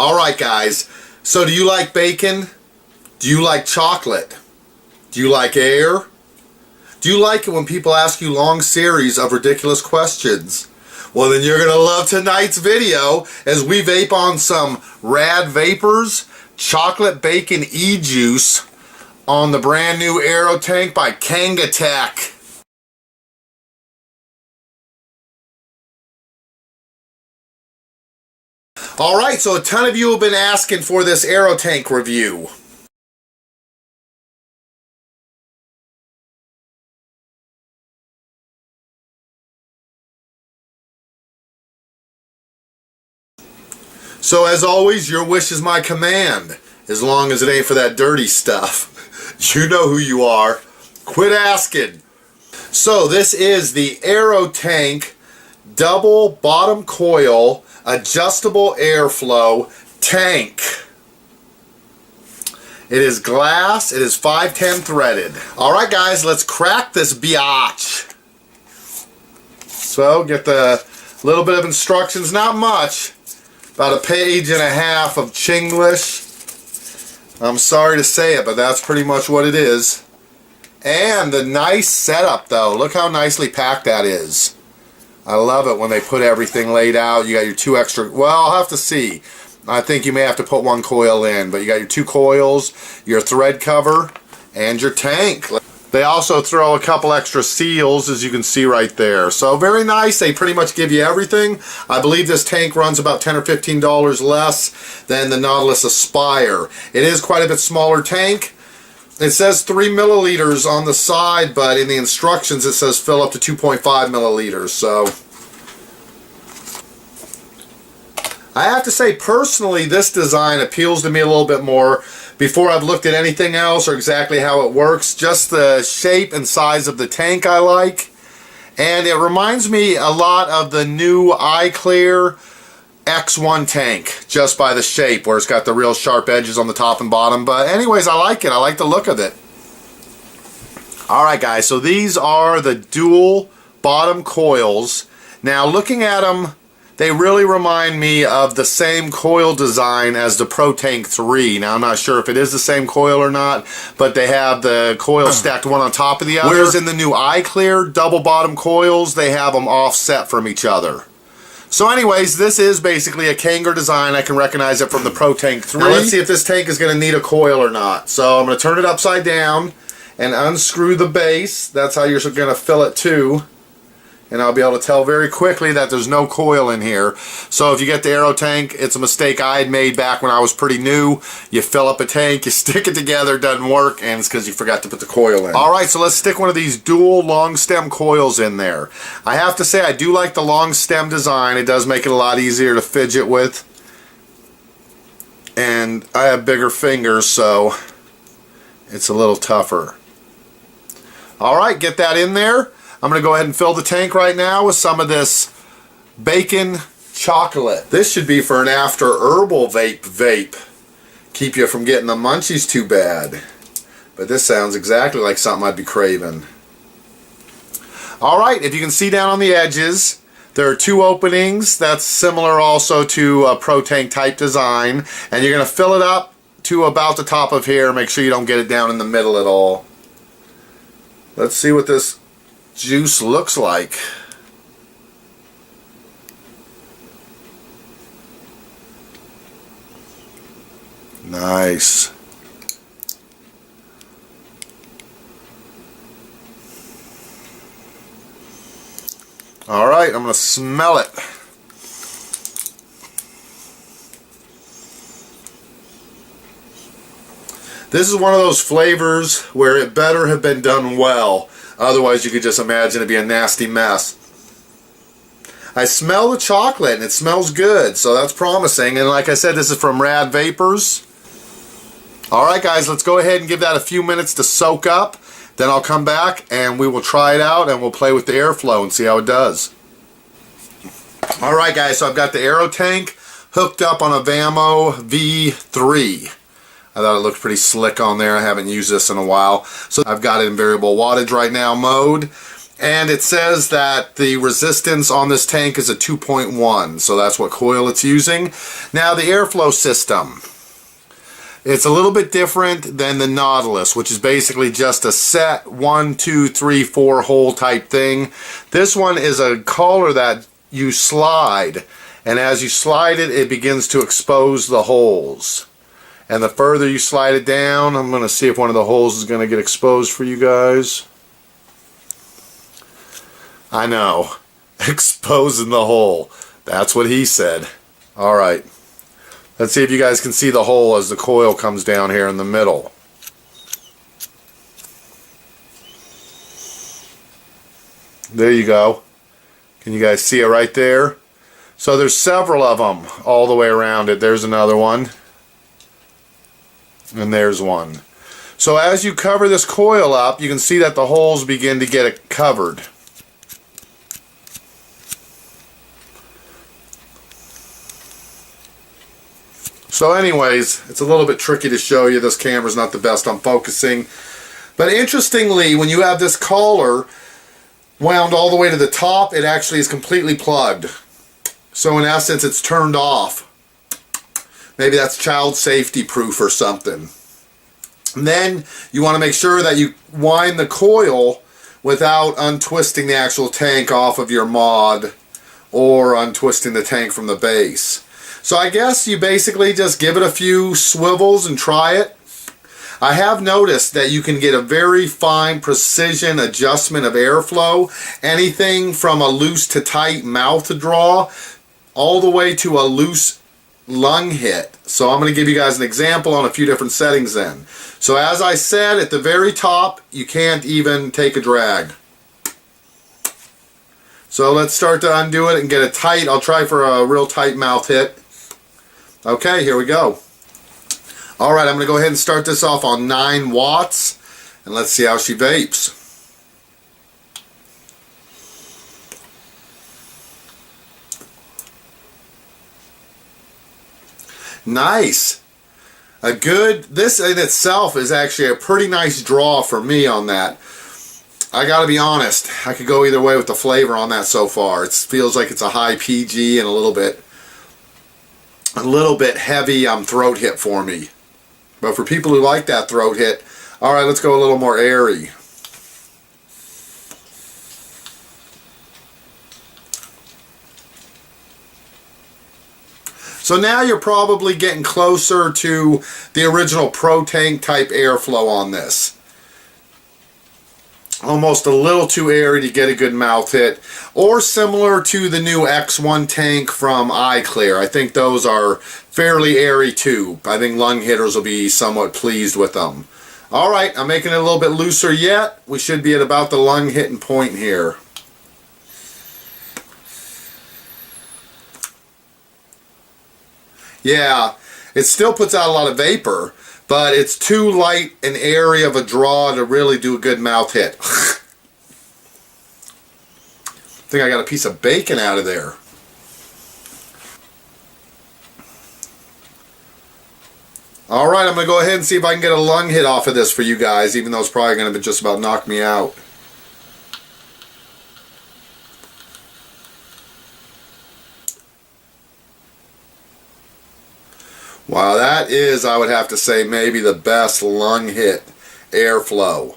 Alright guys, so do you like bacon? Do you like chocolate? Do you like air? Do you like it when people ask you long series of ridiculous questions? Well then you're going to love tonight's video as we vape on some Rad Vapors Chocolate Bacon E-Juice on the brand new AeroTank by Kanger AeroTank. Alright, so a ton of you have been asking for this AeroTank review. So as always, your wish is my command, as long as it ain't for that dirty stuff. You know who you are. Quit asking. So this is the AeroTank double bottom coil adjustable airflow tank. It is glass. It is 510 threaded. Alright guys, let's crack this biatch. So get the little bit of instructions, not much. About a page and a half of Chinglish. I'm sorry to say it, but that's pretty much what it is. And the nice setup though. Look how nicely packed that is. I love it when they put everything laid out. You got your two extra, well, I'll have to see. I think you may have to put one coil in, but you got your two coils, your thread cover, and your tank. They also throw a couple extra seals, as you can see right there. So very nice. They pretty much give you everything. I believe this tank runs about $10 or $15 less than the Nautilus Aspire. It is quite a bit smaller tank. It says 3 milliliters on the side, but in the instructions it says fill up to 2.5 milliliters. So I have to say, personally, this design appeals to me a little bit more before I've looked at anything else or exactly how it works. Just the shape and size of the tank I like. And it reminds me a lot of the new iClear X1 tank, just by the shape, where it's got the real sharp edges on the top and bottom. But anyways, I like it. I like the look of it. Alright guys, so these are the dual bottom coils. Now looking at them, they really remind me of the same coil design as the ProTank 3. Now I'm not sure if it is the same coil or not, but they have the coils stacked one on top of the other. Whereas in the new iClear double bottom coils, they have them offset from each other. So anyways, this is basically a Kanger design. I can recognize it from the ProTank 3. Now let's see if this tank is going to need a coil or not. So I'm going to turn it upside down and unscrew the base. That's how you're going to fill it too. And I'll be able to tell very quickly that there's no coil in here. So if you get the AeroTank, it's a mistake I had made back when I was pretty new. You fill up a tank, you stick it together, it doesn't work, and it's because you forgot to put the coil in. Alright, so let's stick one of these dual long stem coils in there. I have to say, I do like the long stem design. It does make it a lot easier to fidget with. And I have bigger fingers, so it's a little tougher. Alright, get that in there. I'm going to go ahead and fill the tank right now with some of this bacon chocolate. This should be for an after herbal vape. Keep you from getting the munchies too bad. But this sounds exactly like something I'd be craving. Alright, if you can see down on the edges, there are two openings. That's similar also to a ProTank type design. And you're going to fill it up to about the top of here. Make sure you don't get it down in the middle at all. Let's see what this juice looks like. Nice. Alright, I'm going to smell it. This is one of those flavors where it better have been done well. Otherwise, you could just imagine it be a nasty mess. I smell the chocolate, and it smells good, so that's promising. And like I said, this is from Rad Vapors. Alright guys, let's go ahead and give that a few minutes to soak up. Then I'll come back, and we will try it out, and we'll play with the airflow and see how it does. Alright guys, so I've got the AeroTank hooked up on a Vamo V3. I thought it looked pretty slick on there. I haven't used this in a while. So I've got it in variable wattage right now mode. And it says that the resistance on this tank is a 2.1, so that's what coil it's using. Now the airflow system. It's a little bit different than the Nautilus, which is basically just a set 1, 2, 3, 4 hole type thing. This one is a collar that you slide, and as you slide it, it begins to expose the holes. And the further you slide it down, I'm going to see if one of the holes is going to get exposed for you guys. I know, exposing the hole. That's what he said. Alright, let's see if you guys can see the hole as the coil comes down here in the middle. There you go. Can you guys see it right there? So there's several of them all the way around it. There's another one. And there's one. So as you cover this coil up, you can see that the holes begin to get it covered. So anyways, it's a little bit tricky to show you. This camera's not the best on focusing. But interestingly, when you have this collar wound all the way to the top, it actually is completely plugged. So in essence, it's turned off. Maybe that's child safety proof or something. And then you want to make sure that you wind the coil without untwisting the actual tank off of your mod or untwisting the tank from the base. So I guess you basically just give it a few swivels and try it. I have noticed that you can get a very fine precision adjustment of airflow. Anything from a loose to tight mouth draw all the way to a loose lung hit. So I'm going to give you guys an example on a few different settings then. So as I said, at the very top, you can't even take a drag. So let's start to undo it and get it tight. I'll try for a real tight mouth hit. Okay, here we go. Alright, I'm going to go ahead and start this off on 9 watts. And let's see how she vapes. Nice. This in itself is actually a pretty nice draw for me on that. I gotta be honest, I could go either way with the flavor on that so far. It feels like it's a high PG and a little bit heavy throat hit for me. But for people who like that throat hit, alright, let's go a little more airy. So now you're probably getting closer to the original Pro Tank type airflow on this. Almost a little too airy to get a good mouth hit. Or similar to the new X1 tank from iClear. I think those are fairly airy too. I think lung hitters will be somewhat pleased with them. Alright, I'm making it a little bit looser yet. We should be at about the lung hitting point here. Yeah, it still puts out a lot of vapor, but it's too light and airy of a draw to really do a good mouth hit. I think I got a piece of bacon out of there. Alright, I'm going to go ahead and see if I can get a lung hit off of this for you guys, even though it's probably going to just about knock me out. Wow, that is, I would have to say, maybe the best lung hit airflow.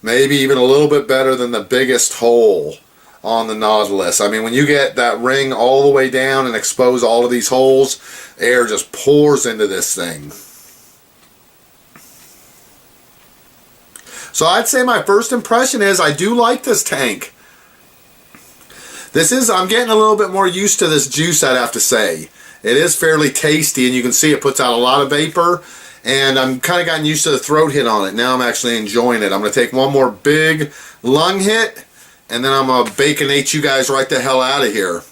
Maybe even a little bit better than the biggest hole on the Nautilus. I mean, when you get that ring all the way down and expose all of these holes, air just pours into this thing. So I'd say my first impression is I do like this tank. I'm getting a little bit more used to this juice, I'd have to say. It is fairly tasty, and you can see it puts out a lot of vapor, and I'm kind of gotten used to the throat hit on it. Now I'm actually enjoying it. I'm going to take one more big lung hit, and then I'm going to baconate you guys right the hell out of here.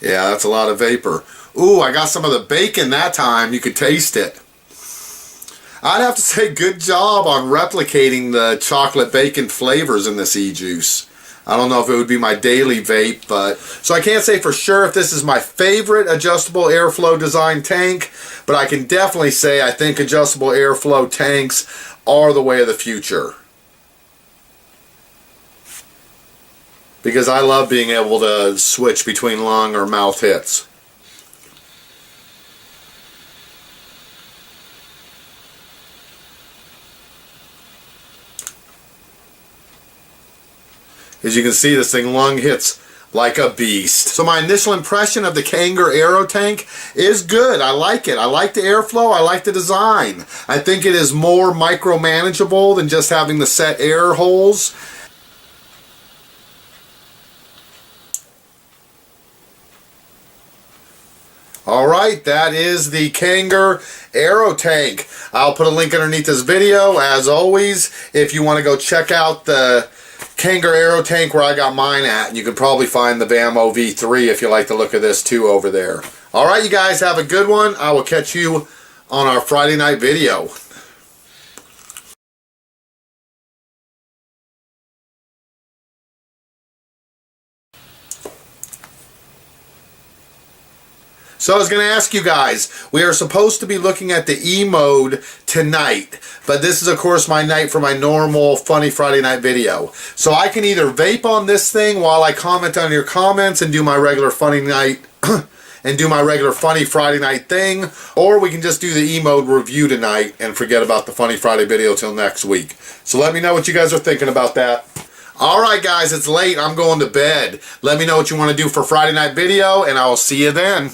Yeah, that's a lot of vapor. Ooh, I got some of the bacon that time. You could taste it. I'd have to say good job on replicating the chocolate bacon flavors in this e-juice. I don't know if it would be my daily vape, but so I can't say for sure if this is my favorite adjustable airflow design tank, but I can definitely say I think adjustable airflow tanks are the way of the future. Because I love being able to switch between lung or mouth hits. As you can see, this thing lung hits like a beast. So my initial impression of the Kanger AeroTank is good. I like it. I like the airflow. I like the design. I think it is more micromanageable than just having the set air holes. Alright, that is the Kanger AeroTank. I'll put a link underneath this video, as always, if you want to go check out the Kanger AeroTank where I got mine at. And you can probably find the Vamo V3 if you like the look of this too over there. Alright, you guys have a good one. I will catch you on our Friday night video. So I was going to ask you guys, we are supposed to be looking at the E mode tonight, but this is of course my night for my normal Funny Friday night video. So I can either vape on this thing while I comment on your comments and do my regular funny night and do my regular Funny Friday night thing, or we can just do the E mode review tonight and forget about the Funny Friday video till next week. So let me know what you guys are thinking about that. Alright guys, it's late. I'm going to bed. Let me know what you want to do for Friday night video, and I'll see you then.